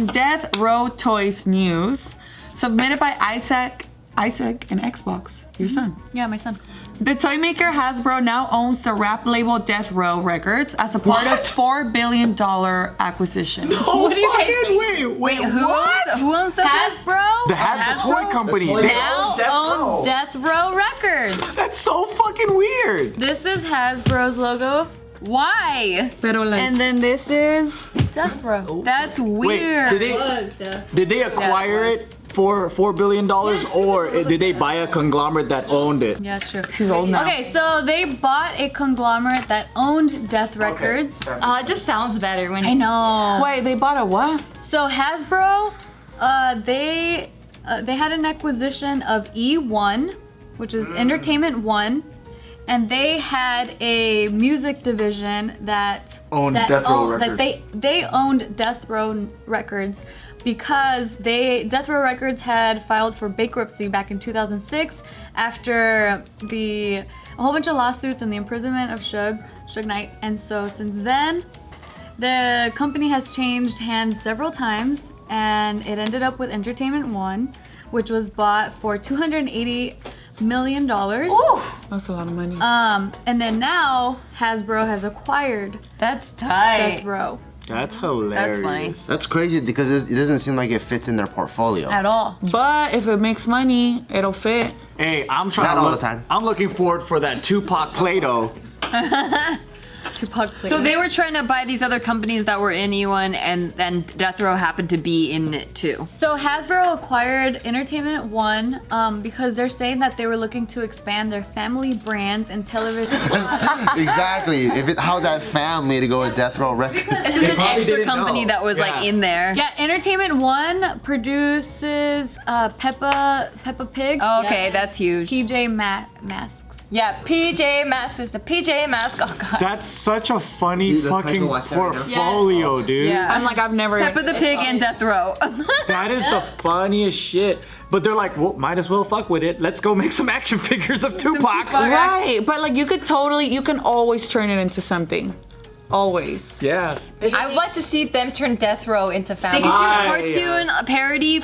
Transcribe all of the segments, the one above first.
from Death Row Toys News, submitted by Isaac and Xbox, your son. Yeah, my son. The toy maker Hasbro now owns the rap label Death Row Records as a part of $4 billion acquisition. Oh, wait, Who owns that? Hasbro the toy company. They now owns Death Row Records. That's so fucking weird. This is Hasbro's logo. Why? And then this is Death Row. That's Wait, weird. did they acquire it for $4 billion, or did they buy a conglomerate that owned it? Yeah, sure. She's old now. Okay, so they bought a conglomerate that owned Death Records. It just sounds better when I know. Wait, they bought a what? So Hasbro, they had an acquisition of E1, which is Entertainment One, and they had a music division that Owned Death Row Records. That they owned Death Row Records because Death Row Records had filed for bankruptcy back in 2006 after a whole bunch of lawsuits and the imprisonment of Suge Knight, and so since then the company has changed hands several times, and it ended up with Entertainment One, which was bought for $280 million. Ooh, that's a lot of money. And then now Hasbro has acquired That's tight. Death Row That's hilarious. That's funny. That's crazy because it doesn't seem like it fits in their portfolio. at all. But if it makes money, it'll fit. Hey, I'm trying Not to all look, the time. I'm looking forward for that Tupac Play-Doh. Tupac So they were trying to buy these other companies that were in E1, and then Death Row happened to be in it too. So Hasbro acquired Entertainment One because they're saying that they were looking to expand their family brands and television. Exactly. How's that family to go with Death Row Records? It's just an probably extra didn't company know. that was like in there. Yeah, Entertainment One produces Peppa Pig. Oh, okay, that's huge. PJ masks. Yeah, PJ Masks is the PJ Mask. Oh god. That's such a funny Dude, that's fucking Michael Watch that right now. portfolio, dude. Yeah. I'm like, I've never. Peppa the Pig and Death Row. That is the funniest shit. But they're like, well, might as well fuck with it. Let's go make some action figures of Tupac. Tupac. Right, but like you can always turn it into something. Always. Yeah. I would like to see them turn Death Row into family. They could do cartoon parody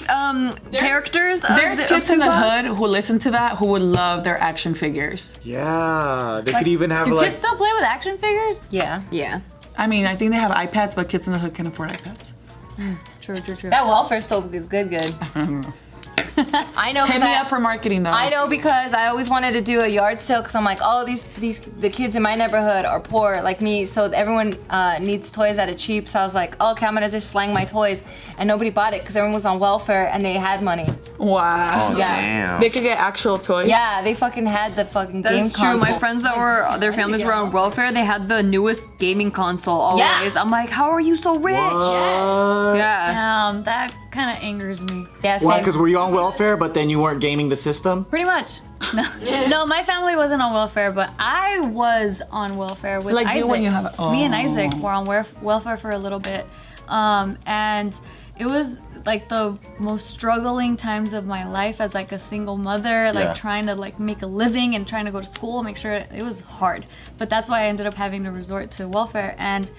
characters. There's kids in the hood who listen to that who would love their action figures. Yeah. They could even have Do like. kids still play with action figures? Yeah. Yeah. I mean, I think they have iPads, but kids in the hood can afford iPads. True. That welfare stove is good. I know. Hit me up for marketing though. I know because I always wanted to do a yard sale because I'm like, oh, the kids in my neighborhood are poor like me, so everyone needs toys at a cheap. So I was like, oh, okay, I'm gonna just slang my toys, and nobody bought it because everyone was on welfare and they had money. Wow. Oh, Yeah. damn. They could get actual toys. Yeah, they fucking had the fucking game That's true. console. My friends that were, their families were on welfare, they had the newest gaming console always. Yeah. I'm like, how are you so rich? What? Yeah. That kind of angers me. Yeah, Why? same. Because were you on welfare, but then you weren't gaming the system? Pretty much. No, my family wasn't on welfare, but I was on welfare with Like Isaac. you when you have Me and Isaac were on welfare for a little bit. And it was like the most struggling times of my life as like a single mother, like Yeah. trying to like make a living and trying to go to school, make sure it was hard. But that's why I ended up having to resort to welfare. And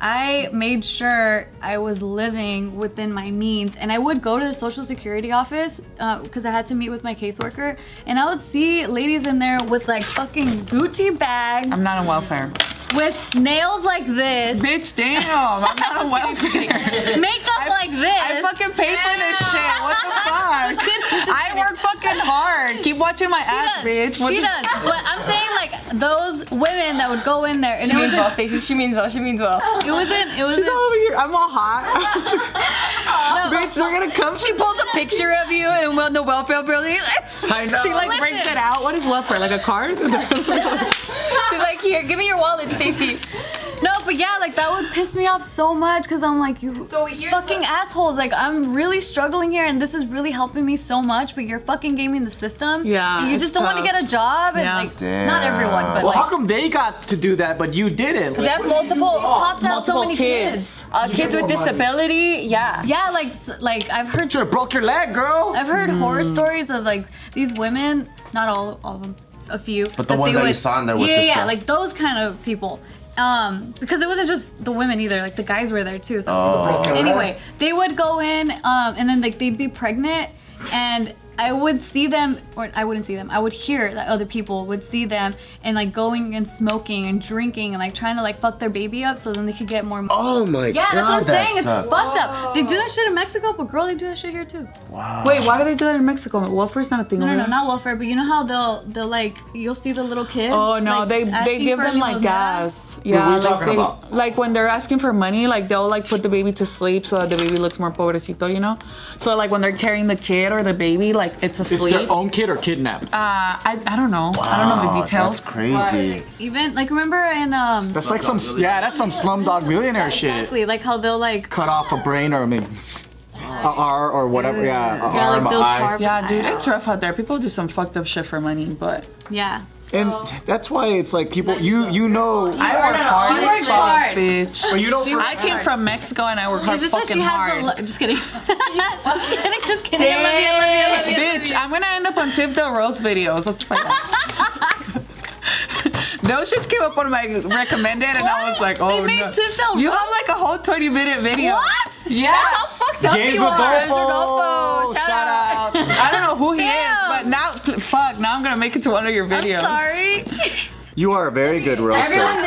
I made sure I was living within my means, and I would go to the Social Security office because I had to meet with my caseworker, and I would see ladies in there with like fucking Gucci bags, I'm not on welfare. with nails like this, Bitch, damn. I'm not on welfare. makeup like this. I fucking pay for this shit. What the fuck? I work fucking hard. Keep watching my ass, bitch. What She the- does. But I'm saying like those women that would go in there, and She means well, Stacey. She means well. It wasn't. She's all over here. I'm all hot. Bitch, they're gonna come. She pulls a picture of you in the welfare building. I know. She like breaks it out. What is welfare? Like a card? She's like, here, give me your wallet, Stacey. No, but yeah, like that would piss me off so much because I'm like, you So here's fucking assholes. Like I'm really struggling here, and this is really helping me so much, but you're fucking gaming the system. Yeah, And you it's just don't want to tough. get a job, and Yeah. like not everyone, but Well, how like come they got to do that, but you didn't? They have multiple popped out so multiple many kids. kids. kids with disability. Yeah. Yeah, like I've heard Should've broke your leg, girl. I've heard horror stories of like these women, not all of them, a few. But the ones they that you saw in there with yeah, the yeah, stuff. like those kind of people. because it wasn't just the women either, like the guys were there too. So anyway, they would go in, and then like they'd be pregnant, and I would see them, or I wouldn't see them. I would hear that other people would see them and like going and smoking and drinking and like trying to like fuck their baby up so then they could get more money. Oh my god. Yeah, that's what I'm saying. It's sucks. fucked up. They do that shit in Mexico, but girl, they do that shit here too. Wow. Wait, why do they do that in Mexico? Welfare's not a thing over No, there. not welfare, but you know how they'll like, you'll see the little kids. Oh no, like, they asking give for them like limosna. gas. What are you like talking about? like when they're asking for money, like they'll like put the baby to sleep so that the baby looks more pobrecito, you know? So like when they're carrying the kid or the baby, like it's It's asleep. their own kid or kidnapped? I don't know. I don't know the Wow, details. That's crazy. Even like remember in That's like some Slumdog Millionaire shit. exactly like how they'll like Cut off a brain or maybe a R or whatever. Yeah, a yeah arm, like a they'll eye. carve Yeah, an dude, eye it's out. rough out there. People do some fucked up shit for money, but Yeah. And that's why it's like people, you know. I work hard. She as works fuck, hard. bitch. But you don't. I came from Mexico and I work hard It's just that fucking she has hard. the. Just kidding. Just kidding. I love you. I love you. Bitch, I'm gonna end up on Tiff Del Rose videos. Let's play that. Those shits came up on my recommended and I was like, oh They made no. Tiff Del You Rose? have like a whole 20-minute video. What? Yeah. That's how fucked up James you are. Rodolfo. Shout out. I don't know who he is, Damn. but now, fuck, now I'm gonna make it to one of your videos. Sorry. You are a very good roaster. Everyone,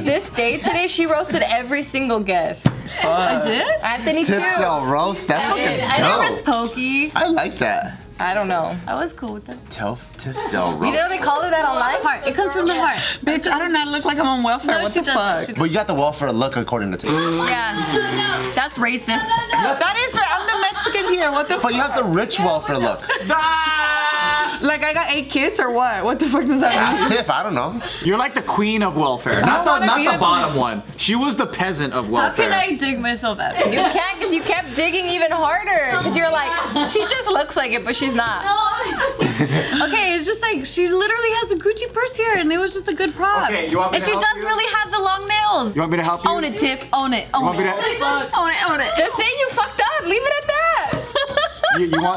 this day today, she roasted every single guest. I did. Anthony too. Tip Del Roast. That's I did. fucking I was dope. pokey. I like that. I don't know. I was cool with that. Tip Del Roast. You know they call it that online? Heart. It comes from the heart. Bitch, I do not look like I'm on welfare. No, what she the doesn't. fuck? She But you got the welfare look according to Tiff. Yeah. That's racist. That is right. I'm the Mexican here. What the fuck? But you have the rich welfare look. Like I got 8 kids or what? What the fuck does that mean? Ask Tiff, I don't know. You're like the queen of welfare. Not wanna be the the bottom one. She was the peasant of How welfare. can I dig myself out? You can't because you kept digging even harder. Because you're like, she just looks like it, but she's not. Okay, it's just like she literally has a Gucci purse here, and it was just a good prop. Okay, you want me and to she help does you? really have the long nails. You want me to help you? Own it, Tiff. Own it. Own want me it. Own it. Own it. Just say you fucked up. Leave it at that.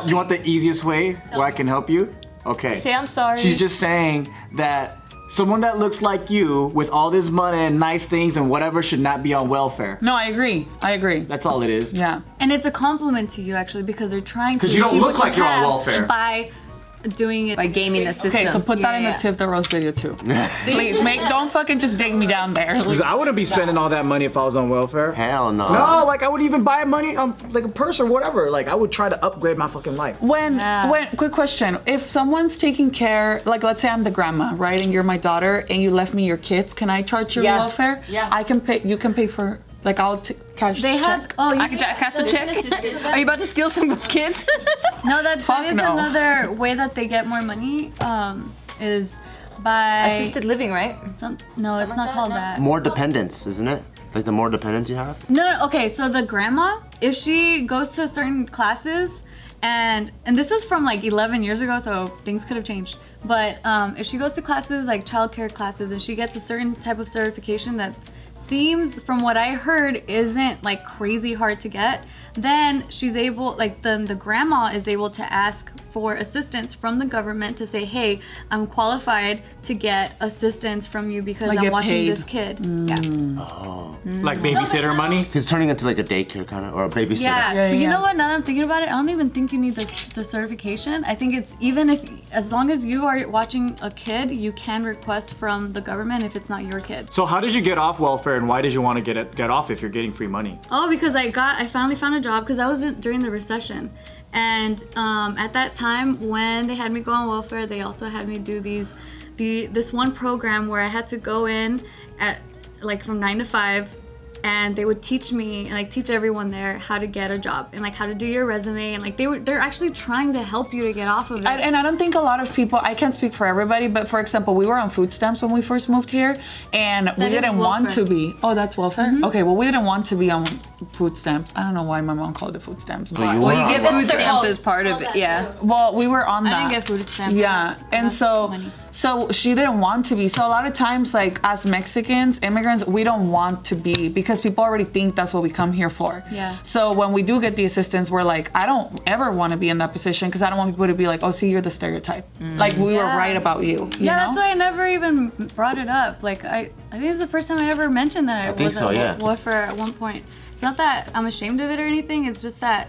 You want the easiest way where I can help you? Okay. Say I'm sorry. She's just saying that someone that looks like you with all this money and nice things and whatever should not be on welfare. No, I agree. I agree. That's all it is. Yeah. And it's a compliment to you actually because they're trying to 'Cause you don't achieve look what like you're on have welfare. by doing it By gaming the system. Okay, so put that in Yeah. the Tiff the Rose video too. Please, don't fucking just dig me down there. Because I wouldn't be spending all that money if I was on welfare. Hell no. No, like I would even buy money, like a purse or whatever. Like I would try to upgrade my fucking life. When, Yeah. quick question. If someone's taking care, like let's say I'm the grandma, right, and you're my daughter, and you left me your kids, can I charge your Yeah. welfare? Yeah. I can pay, you can pay for, like I'll cash They have. check. Oh, you I can cash a check. Are you about to steal some kids? No, that Fuck is no. another way that they get more money. Is by Assisted living, right? No, it's like not that? called No? that. More dependence, isn't it? Like the more dependence you have? No. Okay, so the grandma, if she goes to certain classes, and this is from like 11 years ago, so things could have changed. But if she goes to classes like childcare classes, and she gets a certain type of certification that seems, from what I heard, isn't like crazy hard to get, then she's able, like then the grandma is able to ask for assistance from the government to say, hey, I'm qualified to get assistance from you because Like I'm get watching paid. this kid. Yeah. Like babysitter money. Because it's turning into like a daycare kind of, or a babysitter. Yeah, Yeah, but you yeah. know what? Now that I'm thinking about it, I don't even think you need the certification. I think it's even if, as long as you are watching a kid, you can request from the government if it's not your kid. So how did you get off welfare and why did you want to get off if you're getting free money? Oh, because I finally found a job because I was during the recession. And at that time, when they had me go on welfare, they also had me do this one program where I had to go in at like from 9 to 5, and they would teach me and like teach everyone there how to get a job and like how to do your resume, and like they're actually trying to help you to get off of it. And I don't think a lot of people, I can't speak for everybody, but for example, we were on food stamps when we first moved here, and we is didn't want welfare. to be. Oh, that's welfare? Okay, well, we didn't want to be on food stamps. I don't know why my mom called it food stamps. But you Well, were you get on food stamps as part of it, yeah. Well, we were on that. I didn't get food stamps. Yeah, and That's so money. So she didn't want to be. So a lot of times, like as Mexicans, immigrants, we don't want to be because people already think that's what we come here for. Yeah. So when we do get the assistance, we're like, I don't ever want to be in that position because I don't want people to be like, oh, see, you're the stereotype. Like we were right about you. You know? That's why I never even brought it up. Like I think it's the first time I ever mentioned that I think was so, at yeah. welfare at one point. It's not that I'm ashamed of it or anything. It's just that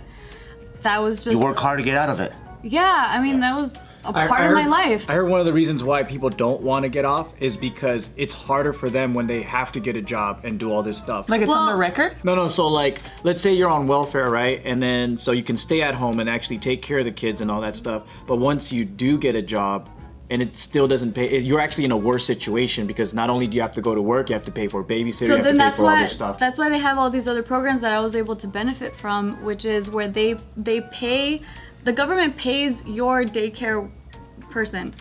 was just. You work hard to get out of it. Yeah, I mean that was a part of my life. I heard one of the reasons why people don't want to get off is because it's harder for them when they have to get a job and do all this stuff. Like it's on the Well- record? No, so like, let's say you're on welfare, right? And then, so you can stay at home and actually take care of the kids and all that stuff. But once you do get a job and it still doesn't pay, you're actually in a worse situation because not only do you have to go to work, you have to pay for a babysitter, you So have then to pay that's for all why this stuff. that's why they have all these other programs that I was able to benefit from, which is where they pay, the government pays your daycare person.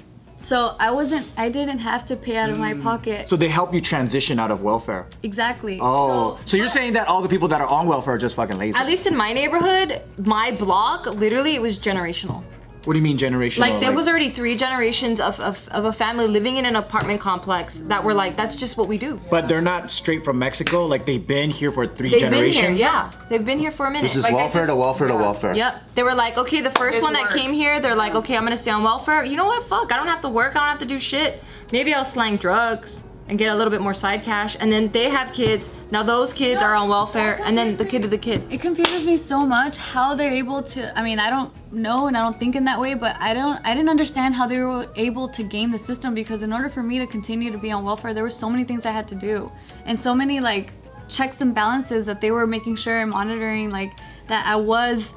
So I didn't have to pay out of my pocket. So they help you transition out of welfare. Exactly. Oh, so you're saying that all the people that are on welfare are just fucking lazy? At least in my neighborhood, my block, literally, it was generational. What do you mean generational? Like there was already 3 generations of a family living in an apartment complex that were like, that's just what we do. But they're not straight from Mexico. Like they've been here for 3 They've generations. been here, yeah. They've been here for a minute. It's just Like, welfare to welfare to welfare. Yep. They were like, okay, the first This one that works. came here, they're like, okay, I'm gonna stay on welfare. You know what? Fuck, I don't have to work. I don't have to do shit. Maybe I'll slang drugs and get a little bit more side cash. And then they have kids. Now those kids are on welfare, and then the kid to the kid. It confuses me so much how they're able to. I mean, I don't know and I don't think in that way, but I didn't understand how they were able to game the system, because in order for me to continue to be on welfare, there were so many things I had to do, and so many like checks and balances that they were making sure and monitoring, like that I was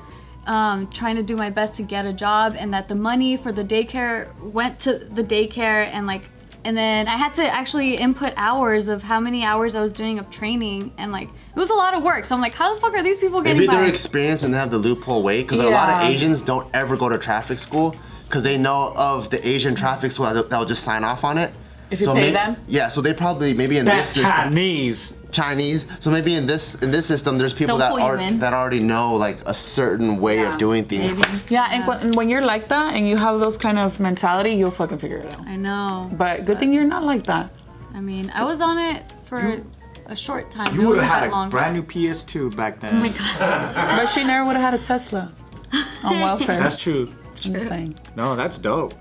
trying to do my best to get a job, and that the money for the daycare went to the daycare, and then I had to actually input hours of how many hours I was doing of training, and like it was a lot of work. So I'm like, how the fuck are these people getting Maybe they're by? experienced and have the loophole way, because a lot of Yeah. Asians don't ever go to traffic school because they know of the Asian traffic school that'll just sign off on it. If you pay them? Yeah, so they probably maybe in That's this system, Chinese. So maybe in this system, there's people Don't pull you in. that already know like a certain way of doing things. Yeah, and when you're like that and you have those kind of mentality, you'll fucking figure it out. I know. But good thing you're not like that. I mean, I was on it for a short time. You It would wasn't have that had a long. brand new PS2 back then. But she never would have had a Tesla on welfare. That's true. I'm just saying. No, that's dope.